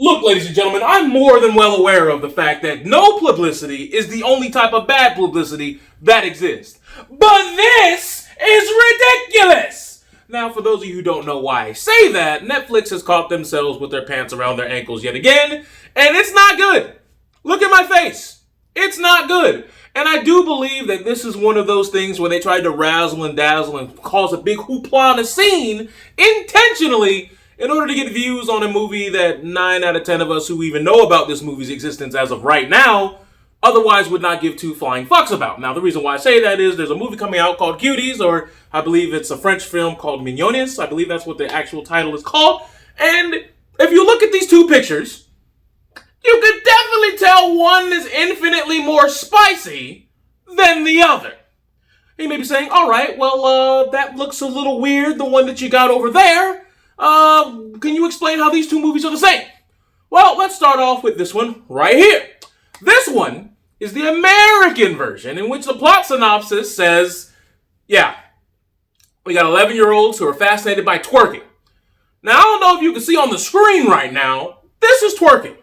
Look, ladies and gentlemen, I'm more than well aware of the fact that no publicity is the only type of bad publicity that exists. But this is ridiculous! Now, for those of you who don't know why I say that, Netflix has caught themselves with their pants around their ankles yet again, and it's not good. Look at my face. It's not good. And I do believe that this is one of those things where they tried to razzle and dazzle and cause a big hoopla on a scene intentionally in order to get views on a movie that 9 out of 10 of us who even know about this movie's existence as of right now otherwise would not give two flying fucks about. Now, the reason why I say that is there's a movie coming out called Cuties, or I believe it's a French film called Mignonnes. I believe that's what the actual title is called. And if you look at these two pictures, you could definitely tell one is infinitely more spicy than the other. You may be saying, all right, well, that looks a little weird, the one that you got over there. Can you explain how these two movies are the same? Well, let's start off with this one right here. This one is the American version, in which the plot synopsis says, yeah, we got 11-year-olds who are fascinated by twerking. Now, I don't know if you can see on the screen right now, this is twerking.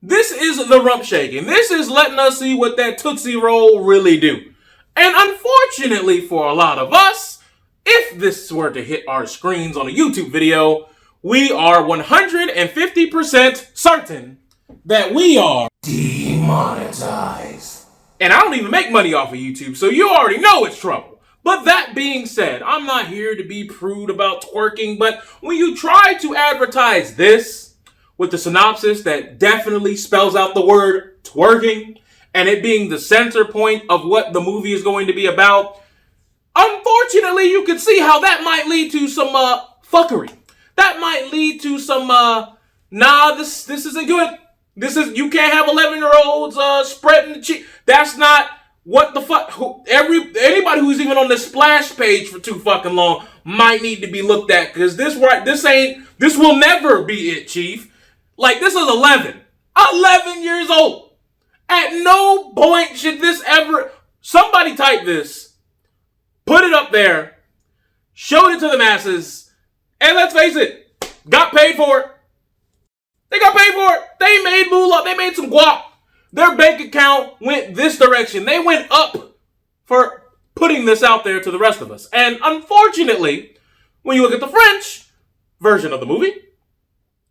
This is the rump shaking. This is letting us see what that Tootsie Roll really do. And unfortunately for a lot of us, if this were to hit our screens on a YouTube video, we are 150% certain that we are demonetized. And I don't even make money off of YouTube, so you already know it's trouble. But that being said, I'm not here to be prude about twerking, but when you try to advertise this with the synopsis that definitely spells out the word twerking, and it being the center point of what the movie is going to be about, unfortunately, you can see how that might lead to some fuckery. That might lead to some this isn't good. You can't have 11-year-olds spreading the cheek. That's not what the fuck. Anybody who's even on the splash page for too fucking long might need to be looked at, because this will never be it, Chief. Like, this is 11 years old. At no point should this ever. Somebody type this, put it up there, showed it to the masses, and let's face it, got paid for it. They got paid for it. They made moolah. They made some guap. Their bank account went this direction. They went up for putting this out there to the rest of us. And unfortunately, when you look at the French version of the movie,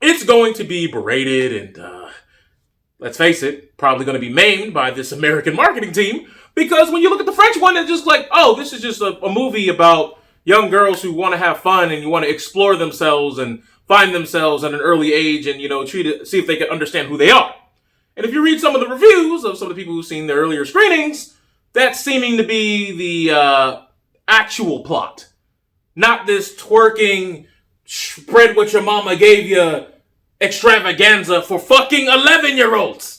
it's going to be berated and, let's face it, probably going to be maimed by this American marketing team. Because when you look at the French one, it's just like, oh, this is just a movie about young girls who want to have fun and you want to explore themselves and find themselves at an early age and, see if they can understand who they are. And if you read some of the reviews of some of the people who've seen the earlier screenings, that's seeming to be the actual plot. Not this twerking, spread what your mama gave you extravaganza for fucking 11-year-olds.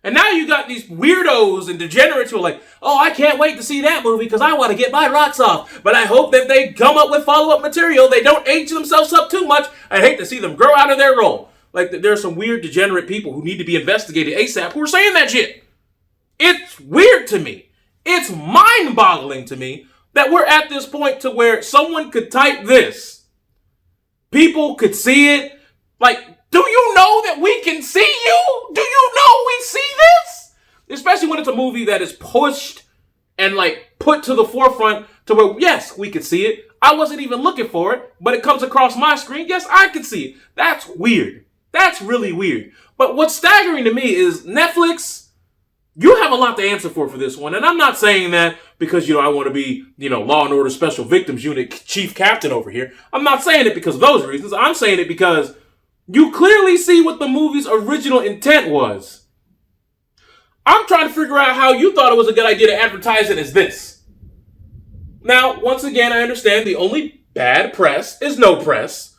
And now you got these weirdos and degenerates who are like, oh, I can't wait to see that movie because I want to get my rocks off. But I hope that they come up with follow-up material. They don't age themselves up too much. I hate to see them grow out of their role. Like, there are some weird degenerate people who need to be investigated ASAP who are saying that shit. It's weird to me. It's mind-boggling to me that we're at this point to where someone could type this. People could see it. Like, do you know that we can see you? Do you know we see this? Especially when it's a movie that is pushed and, put to the forefront to where, yes, we could see it. I wasn't even looking for it, but it comes across my screen. Yes, I can see it. That's weird. That's really weird. But what's staggering to me is Netflix, you have a lot to answer for this one. And I'm not saying that because, I want to be, Law and Order Special Victims Unit Chief Captain over here. I'm not saying it because of those reasons. I'm saying it because you clearly see what the movie's original intent was. I'm trying to figure out how you thought it was a good idea to advertise it as this. Now, once again, I understand the only bad press is no press.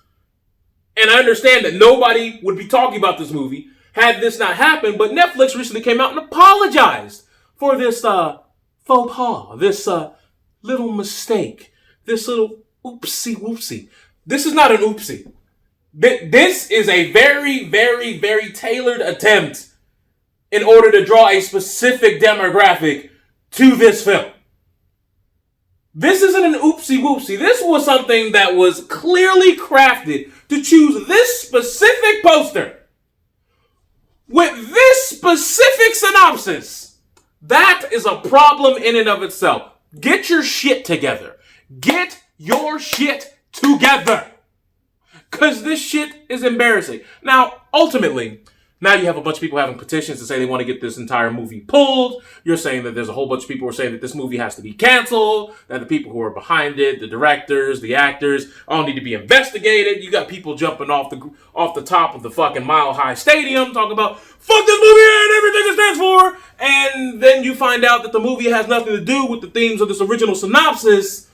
And I understand that nobody would be talking about this movie had this not happened, but Netflix recently came out and apologized for this faux pas, this little mistake, this little oopsie-whoopsie. This is not an oopsie. This is a very, very, very tailored attempt in order to draw a specific demographic to this film. This isn't an oopsie-whoopsie. This was something that was clearly crafted to choose this specific poster with this specific synopsis, that is a problem in and of itself. Get your shit together. Get your shit together. Because this shit is embarrassing. Now, ultimately, now you have a bunch of people having petitions to say they want to get this entire movie pulled. You're saying that there's a whole bunch of people who are saying that this movie has to be canceled, that the people who are behind it, the directors, the actors, all need to be investigated. You got people jumping off the top of the fucking Mile High Stadium talking about, fuck this movie and everything it stands for. And then you find out that the movie has nothing to do with the themes of this original synopsis.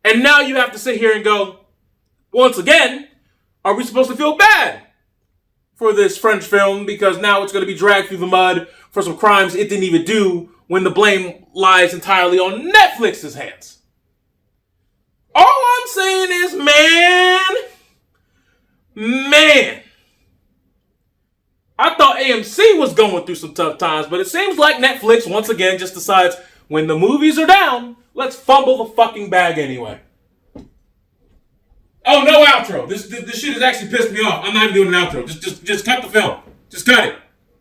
And now you have to sit here and go, once again, are we supposed to feel bad for this French film because now it's going to be dragged through the mud for some crimes it didn't even do when the blame lies entirely on Netflix's hands? All I'm saying is, man, I thought AMC was going through some tough times, but it seems like Netflix once again just decides when the movies are down, let's fumble the fucking bag anyway. Oh, no outro. This shit has actually pissed me off. I'm not even doing an outro. Just cut the film. Just cut it.